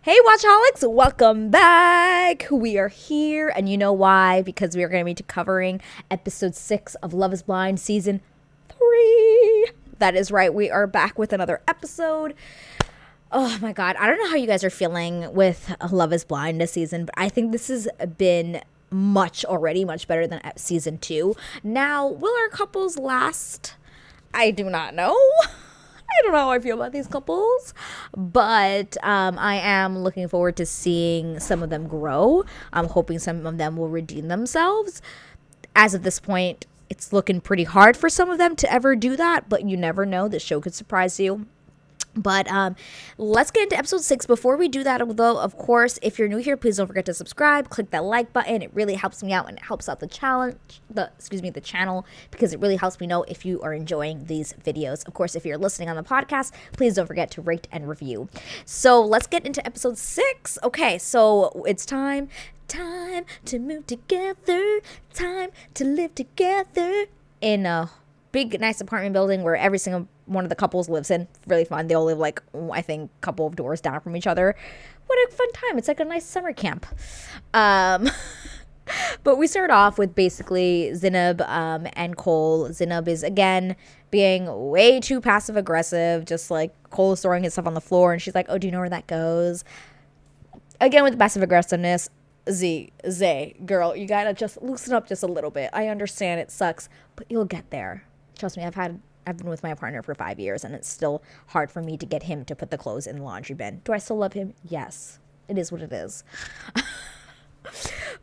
Hey, Watchaholics, welcome back. We are here, and you know why? Because we are going to be covering episode 6 of Love is Blind season 3. That is right, we are back with another episode. Oh my god, I don't know how you guys are feeling with Love is Blind this season, but I think this has been much better than season 2. Now, will our couples last? I do not know. I don't know how I feel about these couples, but I am looking forward to seeing some of them grow. I'm hoping some of them will redeem themselves. As of this point, it's looking pretty hard for some of them to ever do that, but you never know. The show could surprise you. But let's get into episode 6. Before we do that, though, of course, if you're new here, please don't forget to subscribe. Click that like button. It really helps me out, and it helps out the channel, because it really helps me know if you are enjoying these videos. Of course, if you're listening on the podcast, please don't forget to rate and review. So let's get into episode 6. Okay, so it's time to move together, time to live together in a big, nice apartment building where every single one of the couples lives in. Really fun. They all live, like, I think, a couple of doors down from each other. What a fun time. It's like a nice summer camp. But we start off with basically Zainab and Cole. Zainab is, again, being way too passive-aggressive. Just, like, Cole is throwing his stuff on the floor, and she's like, oh, do you know where that goes? Again, with passive-aggressiveness. Zay, girl, you gotta just loosen up just a little bit. I understand it sucks, but you'll get there. Trust me, I've been with my partner for 5 years, and it's still hard for me to get him to put the clothes in the laundry bin. Do I still love him? Yes. It is what it is.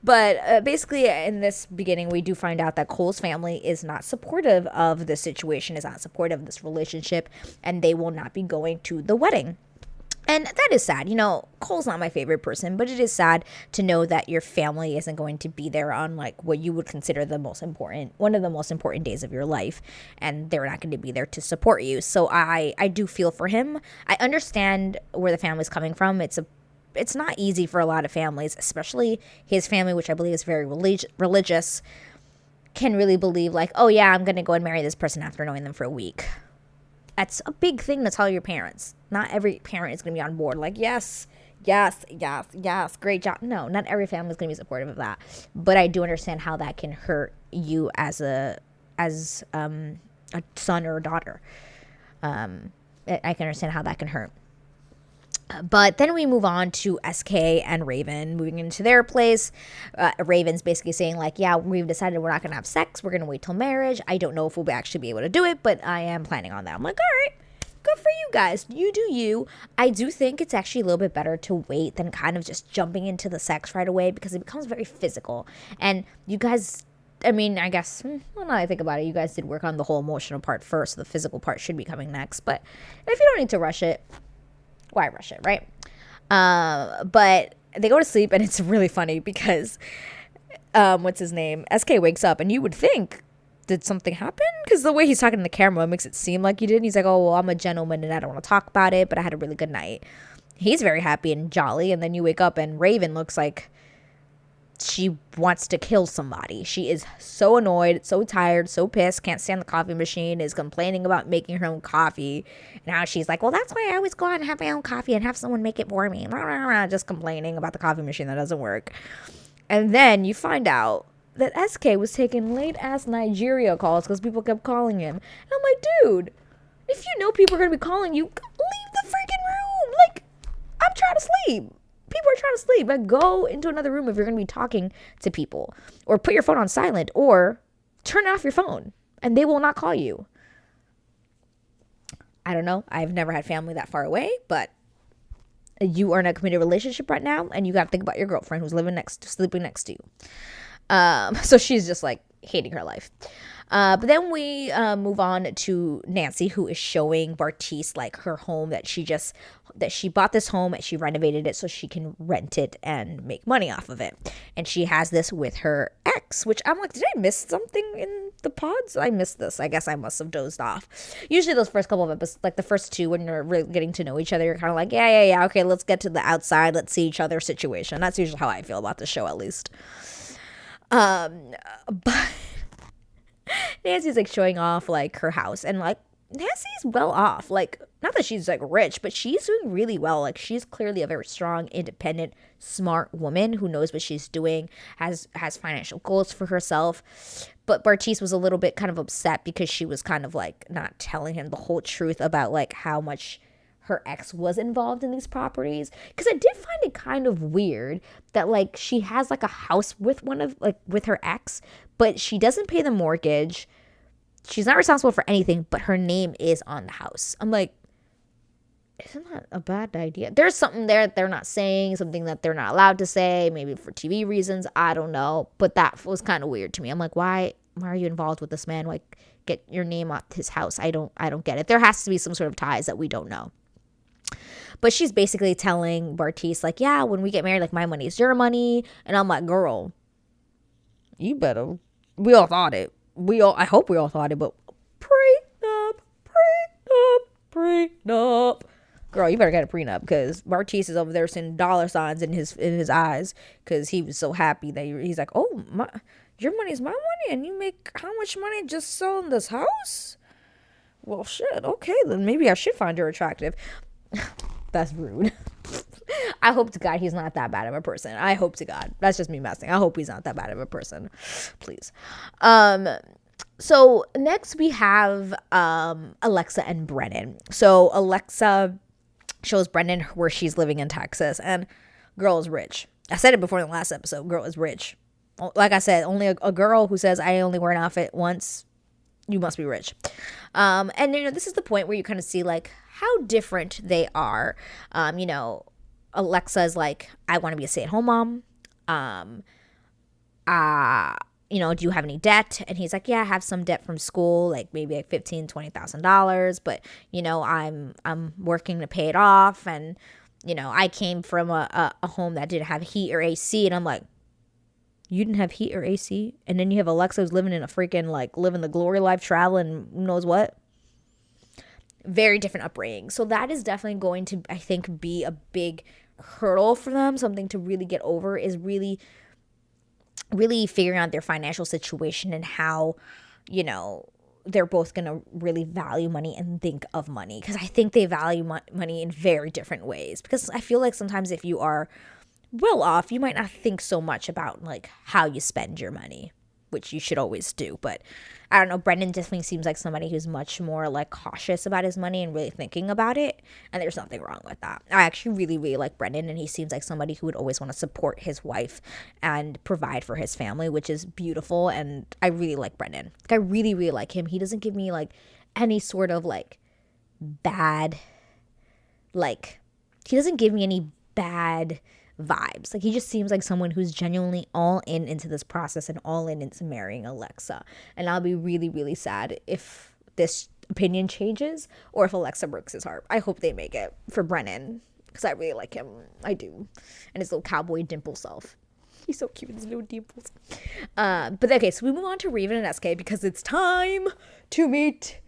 But basically, in this beginning, we do find out that Cole's family is not supportive of this situation, is not supportive of this relationship, and they will not be going to the wedding. And that is sad. You know, Cole's not my favorite person, but it is sad to know that your family isn't going to be there on, like, what you would consider one of the most important days of your life, and they're not going to be there to support you. So I do feel for him. I understand where the family's coming from. It's not easy for a lot of families, especially his family, which I believe is very religious, can really believe, like, oh yeah, I'm going to go and marry this person after knowing them for a week. That's a big thing to tell your parents. Not every parent is going to be on board. Like, yes, great job. No, not every family is going to be supportive of that. But I do understand how that can hurt you as a son or a daughter. I can understand how that can hurt. But then we move on to SK and Raven moving into their place. Raven's basically saying, like, yeah, we've decided we're not going to have sex. We're going to wait till marriage. I don't know if we'll actually be able to do it, but I am planning on that. I'm like, all right, good for you guys. You do you. I do think it's actually a little bit better to wait than kind of just jumping into the sex right away, because it becomes very physical. And you guys, I mean, I guess, well, now that I think about it, you guys did work on the whole emotional part first. So the physical part should be coming next. But if you don't need to rush it, why rush it, right? But they go to sleep, and it's really funny because what's his name? SK wakes up, and you would think, did something happen? Because the way he's talking to the camera makes it seem like he did. And he's like, oh, well, I'm a gentleman and I don't want to talk about it, but I had a really good night. He's very happy and jolly, and then you wake up and Raven looks like she wants to kill somebody. She is so annoyed, so tired, so pissed, can't stand the coffee machine, is complaining about making her own coffee. And now she's like, well, that's why I always go out and have my own coffee and have someone make it for me. Just complaining about the coffee machine that doesn't work. And then you find out that SK was taking late-ass Nigeria calls because people kept calling him. And I'm like, dude, if you know people are going to be calling you, leave the freaking room. Like, I'm trying to sleep. People are trying to sleep. Like, go into another room if you're going to be talking to people. Or put your phone on silent. Or turn off your phone. And they will not call you. I don't know. I've never had family that far away. But you are in a committed relationship right now. And you got to think about your girlfriend who's sleeping next to you. So she's just, like, hating her life. But then we move on to Nancy, who is showing Bartise, like, her home that she bought this home and she renovated it so she can rent it and make money off of it. And she has this with her ex, which I'm like, did I miss something in the pods? I missed this. I guess I must have dozed off. Usually those first couple of episodes, like the first two, when you're really getting to know each other, you're kind of like, yeah, okay, let's get to the outside. Let's see each other's situation. That's usually how I feel about the show, at least. But Nancy's, like, showing off, like, her house, and, like, Nancy's well off. Like, not that she's like rich, but she's doing really well. Like, she's clearly a very strong, independent, smart woman who knows what she's doing, has financial goals for herself. But Bartise was a little bit kind of upset because she was kind of like not telling him the whole truth about like how much her ex was involved in these properties. Because I did find it kind of weird that like she has like a house with with her ex, but she doesn't pay the mortgage. She's not responsible for anything, but her name is on the house. I'm like, isn't that a bad idea? There's something there that they're not saying, something that they're not allowed to say, maybe for TV reasons. I don't know. But that was kind of weird to me. I'm like, why are you involved with this man? Like, get your name off his house. I don't get it. There has to be some sort of ties that we don't know. But she's basically telling Bartise, like, yeah, when we get married, like, my money is your money. And I'm like, girl, you better. We all thought it. I hope we all thought it, but prenup. Girl, you better get a prenup because Bartise is over there seeing dollar signs in his eyes because he was so happy that he's like, oh, your money's my money and you make how much money just selling this house? Well, shit, okay, then maybe I should find her attractive. That's rude. I hope to God he's not that bad of a person. I hope to God. That's just me messing. I hope he's not that bad of a person. Please. So next we have Alexa and Brennan. So Alexa shows Brennan where she's living in Texas, and girl is rich. I said it before in the last episode. Girl is rich. Like I said, only a girl who says I only wear an outfit once, you must be rich. And this is the point where you kind of see like how different they are. Alexa is like, I want to be a stay-at-home mom. Do you have any debt? And he's like, yeah, I have some debt from school, like maybe like $15,000-$20,000, but I'm working to pay it off. And I came from a home that didn't have heat or AC, and I'm like, you didn't have heat or AC, and then you have Alexa who's living in a freaking like living the glory life, traveling who knows what. Very different upbringing. So that is definitely going to, I think, be a big hurdle for them. Something to really get over is really figuring out their financial situation and how, they're both going to really value money and think of money. Because I think they value money in very different ways. Because I feel like sometimes if you are well off, you might not think so much about like how you spend your money, which you should always do. But I don't know, Brendan definitely seems like somebody who's much more like cautious about his money and really thinking about it, and there's nothing wrong with that. I actually really, really like Brendan, and he seems like somebody who would always want to support his wife and provide for his family, which is beautiful. And I really like Brendan. Like, I really, really like him. He doesn't give me like any sort of like bad, like he doesn't give me any bad vibes. Like, he just seems like someone who's genuinely all in into this process and all in into marrying Alexa. And I'll be really, really sad if this opinion changes or if Alexa breaks his heart. I hope they make it for Brennan because I really like him. I do. And his little cowboy dimple self. He's so cute with his little dimples. But okay, so we move on to Raven and SK because it's time to meet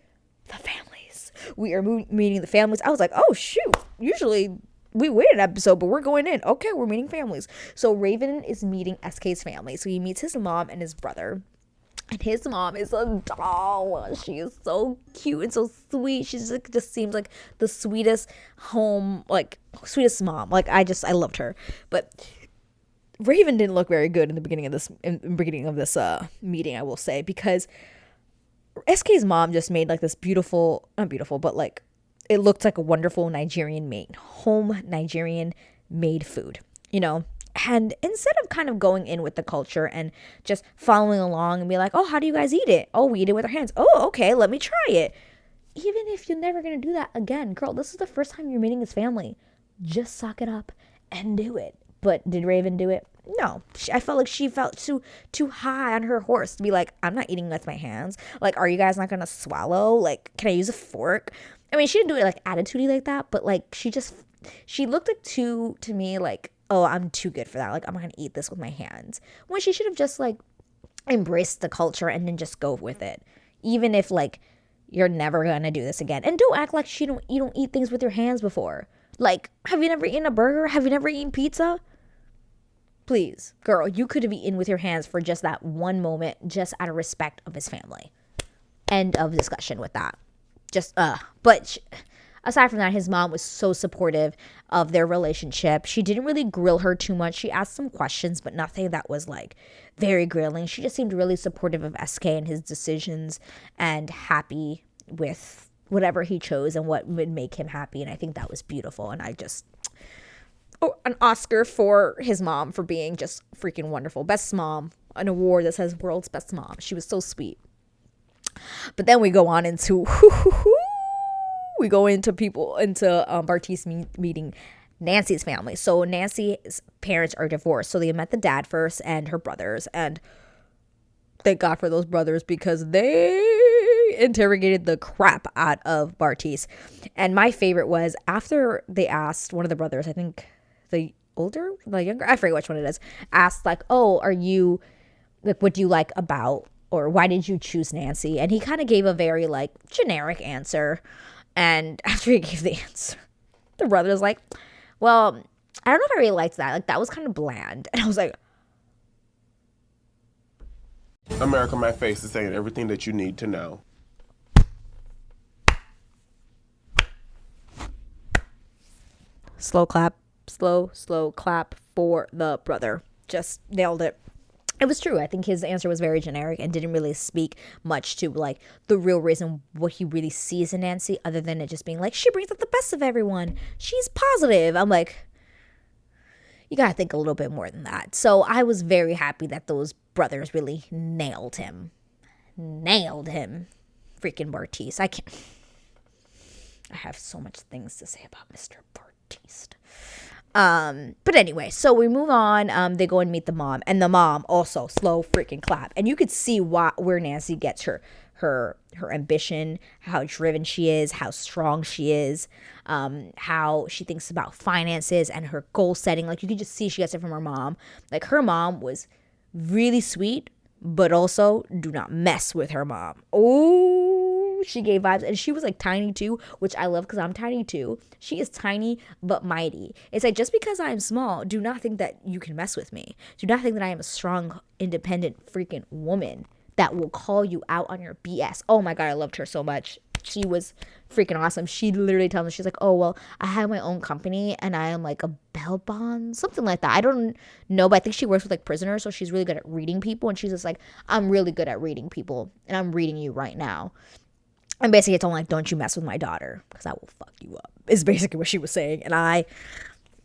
the families. We are meeting the families. I was like, oh shoot, usually we wait an episode, but we're going in. Okay, we're meeting families. So Raven is meeting SK's family. So he meets his mom and his brother. And his mom is a doll. She is so cute and so sweet. She's like, just seems like the sweetest sweetest mom. Like, I loved her. But Raven didn't look very good in the beginning of this meeting, I will say, because SK's mom just made like this beautiful, not beautiful, but like it looked like a wonderful Nigerian made food, And instead of kind of going in with the culture and just following along and be like, oh, how do you guys eat it? Oh, we eat it with our hands. Oh, okay, let me try it. Even if you're never going to do that again, girl, this is the first time you're meeting his family. Just suck it up and do it. But did Raven do it? No. I felt like she felt too high on her horse to be like, I'm not eating with my hands. Like, are you guys not going to swallow? Like, can I use a fork? I mean, she didn't do it like attitude-y like that, but like she looked like to me like, oh, I'm too good for that. Like, I'm not going to eat this with my hands. When she should have just like embraced the culture and then just go with it. Even if like you're never going to do this again. And don't act like you don't eat things with your hands before. Like, have you never eaten a burger? Have you never eaten pizza? Please, girl, you could have eaten with your hands for just that one moment, just out of respect of his family. End of discussion with that. Aside from that, his mom was so supportive of their relationship. She didn't really grill her too much. She asked some questions, but nothing that was like very grilling. She just seemed really supportive of SK and his decisions and happy with whatever he chose and what would make him happy. And I think that was beautiful. And an Oscar for his mom for being just freaking wonderful. Best mom, an award that says world's best mom. She was so sweet. But then we go on into Bartise meeting Nancy's family. So Nancy's parents are divorced. So they met the dad first and her brothers. And thank God for those brothers because they interrogated the crap out of Bartise. And my favorite was after they asked one of the brothers, I think the younger, I forget which one it is, asked like, oh, are you, like, what do you like about, or why did you choose Nancy? And he kind of gave a very like generic answer. And after he gave the answer, the brother was like, well, I don't know if I really liked that. Like, that was kind of bland. And I was like, America, my face is saying everything that you need to know. slow clap for the brother. Just nailed it. It was true. I think his answer was very generic and didn't really speak much to like the real reason what he really sees in Nancy, other than it just being like, she brings out the best of everyone. She's positive. I'm like, you gotta think a little bit more than that. So I was very happy that those brothers really nailed him. Freaking Bartise. I have so much things to say about Mr. Bartise. But anyway, so we move on. They go and meet the mom, and the mom also slow freaking clap. And you could see where Nancy gets her ambition, how driven she is, how strong she is, how she thinks about finances and her goal setting. Like, you could just see she gets it from her mom. Like, her mom was really sweet, but also do not mess with her mom. Oh, she gave vibes. And she was like tiny too, which I love because I'm tiny too. She is tiny but mighty. It's like, just because I'm small, do not think that you can mess with me. Do not think that I am a strong, independent freaking woman that will call you out on your BS. Oh my God, I loved her so much. She was freaking awesome. She literally tells me, she's like, oh, well, I have my own company and I am like a bail bond, something like that. I don't know, but I think she works with like prisoners. So she's really good at reading people. And she's just like, I'm really good at reading people and I'm reading you right now. And basically it's all like, don't you mess with my daughter because I will fuck you up, is basically what she was saying. And I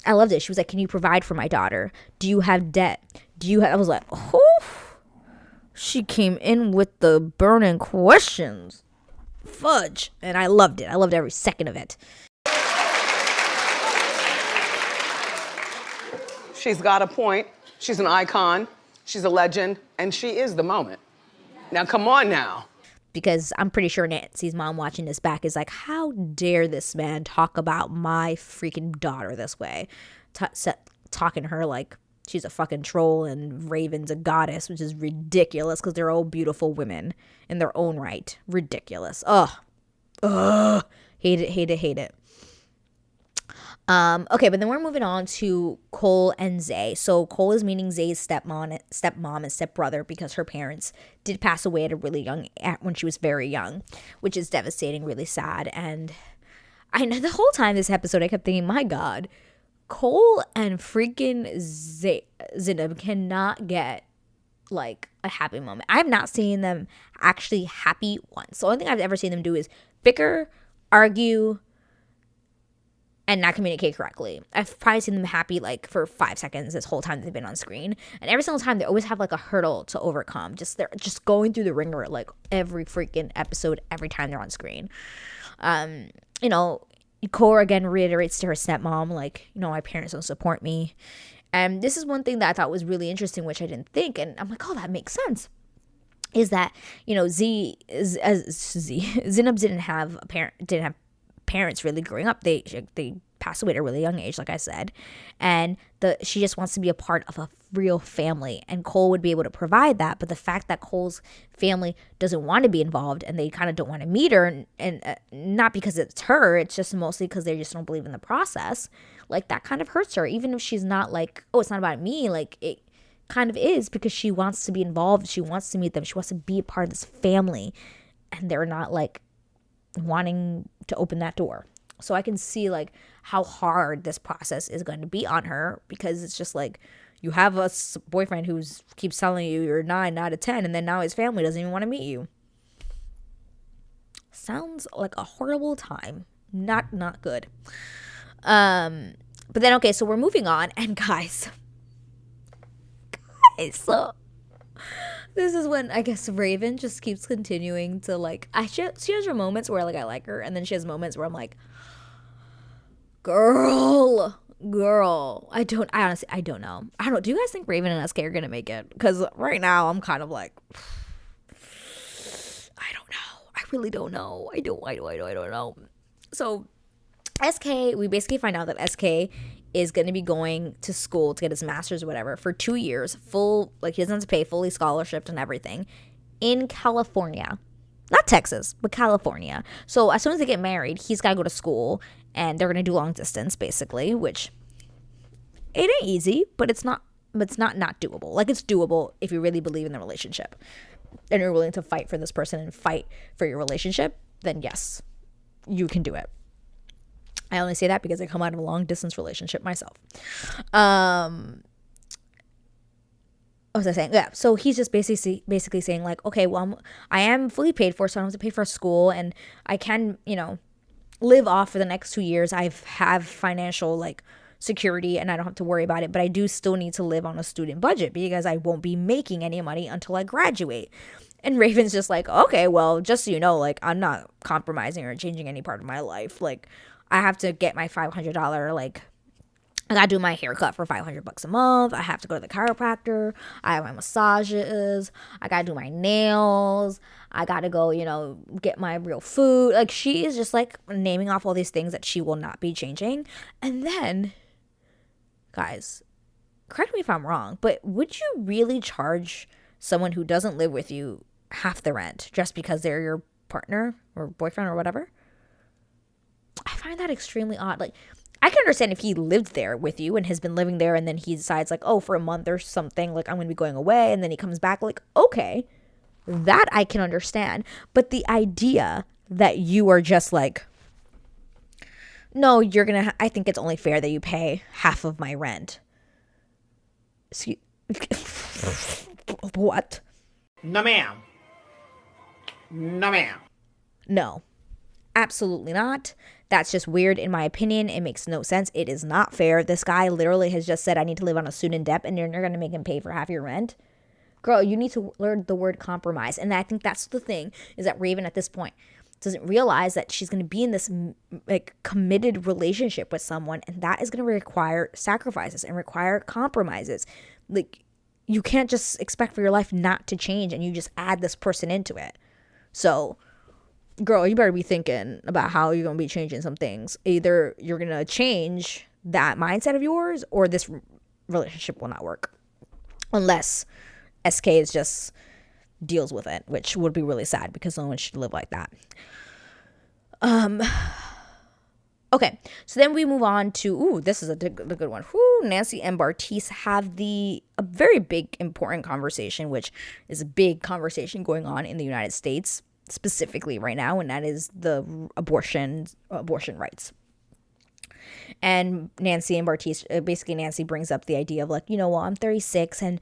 loved it. She was like, can you provide for my daughter? Do you have debt? I was like, oh, she came in with the burning questions. Fudge. And I loved it. I loved every second of it. She's got a point. She's an icon. She's a legend. And she is the moment. Now, come on now. Because I'm pretty sure Nancy's mom watching this back is like, how dare this man talk about my freaking daughter this way? Talking to her like she's a fucking troll and Raven's a goddess, which is ridiculous because they're all beautiful women in their own right. Ridiculous. Ugh. Hate it. Okay, but then we're moving on to Cole and Zay. So Cole is meeting Zay's stepmom and stepbrother because her parents did pass away at a really when she was very young, which is devastating, really sad. And I know the whole time this episode, I kept thinking, my God, Cole and freaking Zinab cannot get like a happy moment. I have not seen them actually happy once. The only thing I've ever seen them do is bicker, argue, and not communicate correctly. I've probably seen them happy like for 5 seconds this whole time they've been on screen. And every single time they always have like a hurdle to overcome. They're just going through the ringer like every freaking episode, every time they're on screen. Cora again reiterates to her stepmom, like, my parents don't support me. And this is one thing that I thought was really interesting, which I didn't think. And I'm like, oh, that makes sense. Is that, Zinab didn't have parents really growing up. They passed away at a really young age, like I said, and she just wants to be a part of a real family, and Cole would be able to provide that. But the fact that Cole's family doesn't want to be involved and they kind of don't want to meet her, and not because it's her, it's just mostly because they just don't believe in the process, like that kind of hurts her. Even if she's not like, oh, it's not about me, like it kind of is, because she wants to be involved, she wants to meet them, she wants to be a part of this family, and they're not like wanting to open that door. So I can see like how hard this process is going to be on her, because it's just like you have a boyfriend who keeps telling you you're 9 out of 10, and then now his family doesn't even want to meet you. Sounds like a horrible time. Not good. But then, okay, so we're moving on, and guys, so this is when I guess Raven just keeps continuing to like, she has her moments where like I like her, and then she has moments where I'm like, girl, I honestly don't know. Do you guys think Raven and SK are gonna make it? Because right now I'm kind of like, I don't know. I really don't know. I don't know. So SK, we basically find out that SK is going to be going to school to get his master's or whatever for 2 years, full, like he doesn't have to pay, fully scholarship and everything, in California. Not Texas, but California. So as soon as they get married, he's got to go to school, and they're going to do long distance basically, which it ain't easy, but it's not doable. Like, it's doable if you really believe in the relationship and you're willing to fight for this person and fight for your relationship, then yes, you can do it. I only say that because I come out of a long distance relationship myself. What was I saying? Yeah. So he's just basically saying like, okay, well, I am fully paid for, so I don't have to pay for school, and I can, live off for the next 2 years. I have financial like security, and I don't have to worry about it, but I do still need to live on a student budget because I won't be making any money until I graduate. And Raven's just like, okay, well, just so you know, like, I'm not compromising or changing any part of my life. Like, I have to get my $500, like, I gotta do my haircut for $500 a month. I have to go to the chiropractor. I have my massages. I gotta do my nails. I gotta go, get my real food. Like, she is just like naming off all these things that she will not be changing. And then, guys, correct me if I'm wrong, but would you really charge someone who doesn't live with you half the rent just because they're your partner or boyfriend or whatever? I find that extremely odd. Like, I can understand if he lived there with you and has been living there, and then he decides like, oh, for a month or something, like, I'm going to be going away, and then he comes back, like, okay, that I can understand. But the idea that you are just like, no, you're going to, I think it's only fair that you pay half of my rent. Excuse What? No, ma'am. No, ma'am. No, absolutely not. That's just weird in my opinion. It makes no sense. It is not fair. This guy literally has just said, I need to live on a student debt, and you're going to make him pay for half your rent. Girl, you need to learn the word compromise. And I think that's the thing, is that Raven at this point doesn't realize that she's going to be in this like committed relationship with someone, and that is going to require sacrifices and require compromises. Like, you can't just expect for your life not to change, and you just add this person into it. So, girl, you better be thinking about how you're going to be changing some things. Either you're going to change that mindset of yours, or this relationship will not work. Unless SK is just deals with it, which would be really sad because no one should live like that. Okay, so then we move on to, this is the good one. Nancy and Bartise have a very big, important conversation, which is a big conversation going on in the United States, specifically right now, and that is the abortion rights. And Nancy and Bartise, basically Nancy brings up the idea of like, well, I'm 36, and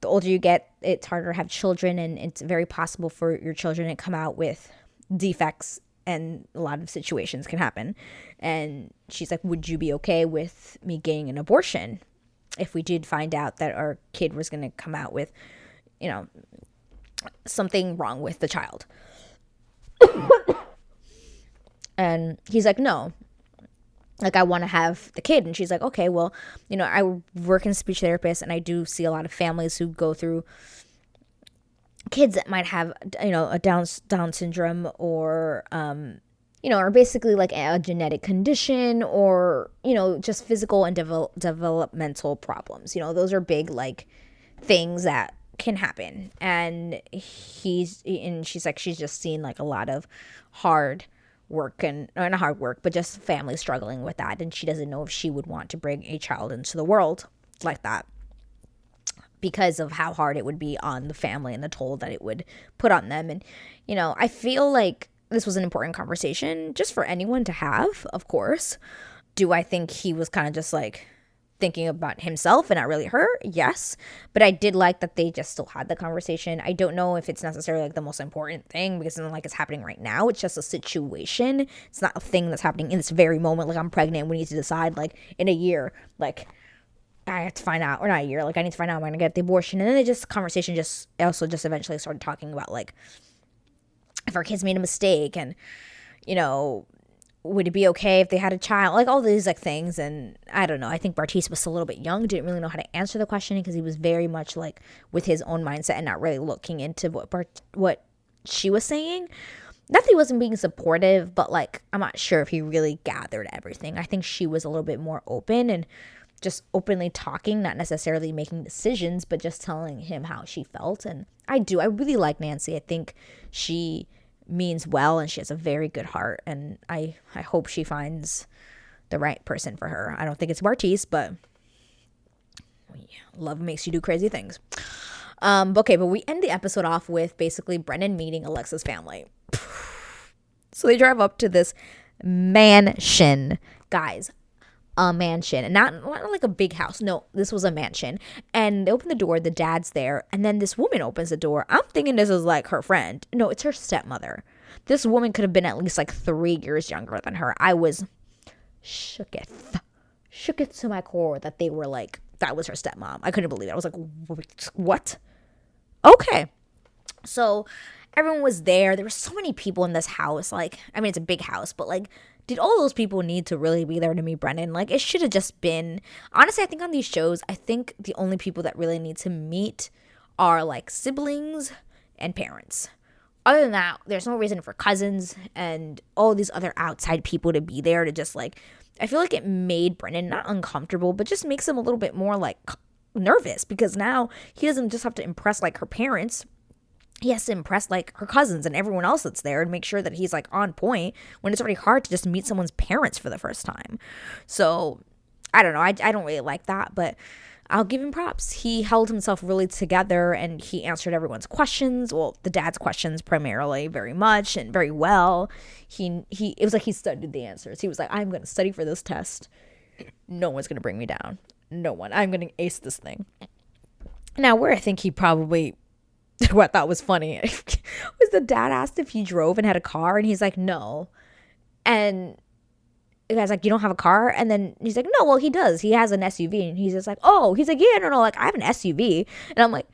the older you get, it's harder to have children, and it's very possible for your children to come out with defects, and a lot of situations can happen. And she's like, would you be okay with me getting an abortion if we did find out that our kid was going to come out with, something wrong with the child? And he's like, no, like, I want to have the kid. And she's like, okay, well, I work in speech therapist, and I do see a lot of families who go through kids that might have, a Down syndrome, or, or basically like a genetic condition, or, just physical and developmental problems. Those are big, like, things that can happen. And she's like, she's just seen like a lot of hard work, and not hard work, but just family struggling with that. And she doesn't know if she would want to bring a child into the world like that, because of how hard it would be on the family and the toll that it would put on them. And, I feel like this was an important conversation just for anyone to have, of course. Do I think he was kind of just like thinking about himself and not really her? Yes. But I did like that they just still had the conversation. I don't know if it's necessarily like the most important thing because it's not like it's happening right now. It's just a situation. It's not a thing that's happening in this very moment. Like, I'm pregnant. We need to decide like in a year, like I have to find out, or not a year, like I need to find out I'm going to get the abortion. And then conversation also eventually started talking about like if our kids made a mistake and, you know, would it be okay if they had a child? Like all these like things. And I don't know. I think Bartise was a little bit young, didn't really know how to answer the question because he was very much like with his own mindset and not really looking into what she was saying. Not that he wasn't being supportive, but like I'm not sure if he really gathered everything. I think she was a little bit more open and just openly talking, not necessarily making decisions, but just telling him how she felt. And I really like Nancy. I think she means well and she has a very good heart, and I hope she finds the right person for her. I don't think it's Bartise, but love makes you do crazy things. Okay, but we end the episode off with basically Brennan meeting Alexa's family. So they drive up to this mansion, guys. A mansion, and not like a big house. No, this was a mansion. And they open the door, the dad's there, and then this woman opens the door. I'm thinking this is like her friend. No, it's her stepmother. This woman could have been at least like 3 years younger than her. I was shooketh to my core that they were like, that was her stepmom. I couldn't believe it. I was like, what? Okay. So everyone was there. There were so many people in this house. Like, I mean, it's a big house, but like, did all those people need to really be there to meet Brennan? Like, it should have just been, honestly, I think on these shows, I think the only people that really need to meet are like siblings and parents. Other than that, there's no reason for cousins and all these other outside people to be there to just like, I feel like it made Brennan not uncomfortable, but just makes him a little bit more like nervous because now he doesn't just have to impress like her parents. He has to impress like her cousins and everyone else that's there and make sure that he's like on point when it's already hard to just meet someone's parents for the first time. So I don't know. I don't really like that, but I'll give him props. He held himself really together and he answered everyone's questions. Well, the dad's questions primarily very much and very well. It was like he studied the answers. He was like, I'm going to study for this test. No one's going to bring me down. No one. I'm going to ace this thing. Now, where I think he probably, what I thought was funny, was the dad asked if he drove and had a car, and he's like, no. And the guy's like, you don't have a car? And then he's like, no, well, he does. He has an SUV. And he's just like, oh, he's like, yeah, no, like, I have an SUV. And I'm like,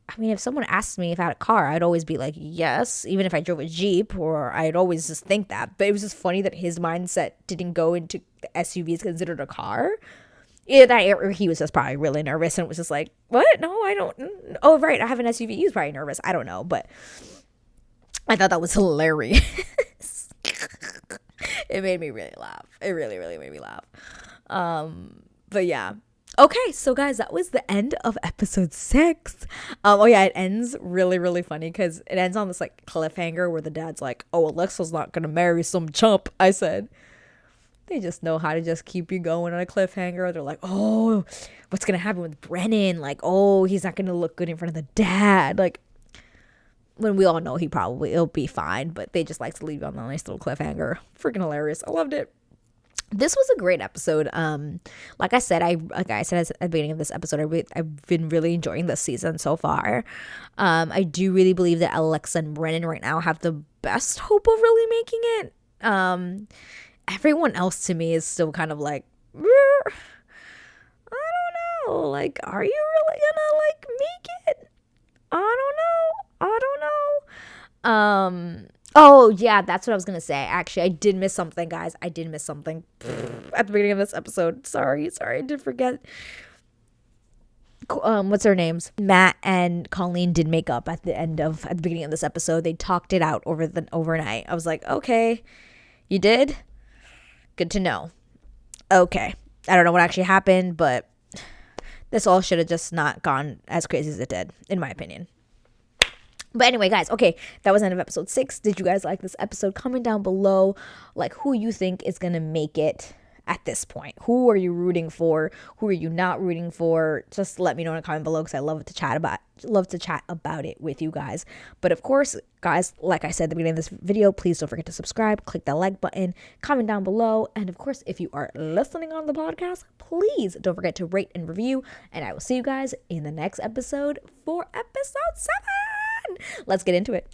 I mean, if someone asked me if I had a car, I'd always be like, yes, even if I drove a Jeep, or I'd always just think that. But it was just funny that his mindset didn't go into the SUV is considered a car. Yeah, that he was just probably really nervous and was just like, what? No, I don't. Oh, right. I have an SUV. He was probably nervous. I don't know. But I thought that was hilarious. It made me really laugh. It really, really made me laugh. But yeah. Okay, so guys, that was the end of episode 6. Oh yeah, it ends really, really funny because it ends on this like cliffhanger where the dad's like, oh, Alexa's not going to marry some chump. I said, they just know how to just keep you going on a cliffhanger. They're like, oh, what's going to happen with Brennan? Like, oh, he's not going to look good in front of the dad. Like, when we all know it'll be fine, but they just like to leave you on a nice little cliffhanger. Freaking hilarious. I loved it. This was a great episode. Like I said at the beginning of this episode, I've been really enjoying this season so far. I do really believe that Alexa and Brennan right now have the best hope of really making it. Everyone else to me is still kind of like, I don't know. Like, are you really gonna like make it? I don't know. Oh yeah, that's what I was gonna say. Actually, I did miss something, guys. I did miss something at the beginning of this episode. Sorry, I did forget. What's their names? Matt and Colleen did make up at the beginning of this episode. They talked it out overnight. I was like, okay, you did? Good to know. Okay. I don't know what actually happened, but this all should have just not gone as crazy as it did, in my opinion. But anyway, guys, okay, that was the end of episode 6. Did you guys like this episode? Comment down below, like, who you think is going to make it at this point? Who are you rooting for? Who are you not rooting for? Just let me know in a comment below, because I love to chat about it with you guys. But of course, guys, like I said at the beginning of this video, please don't forget to subscribe, click that like button, comment down below, and of course, if you are listening on the podcast, please don't forget to rate and review, and I will see you guys in the next episode for episode 7. Let's get into it.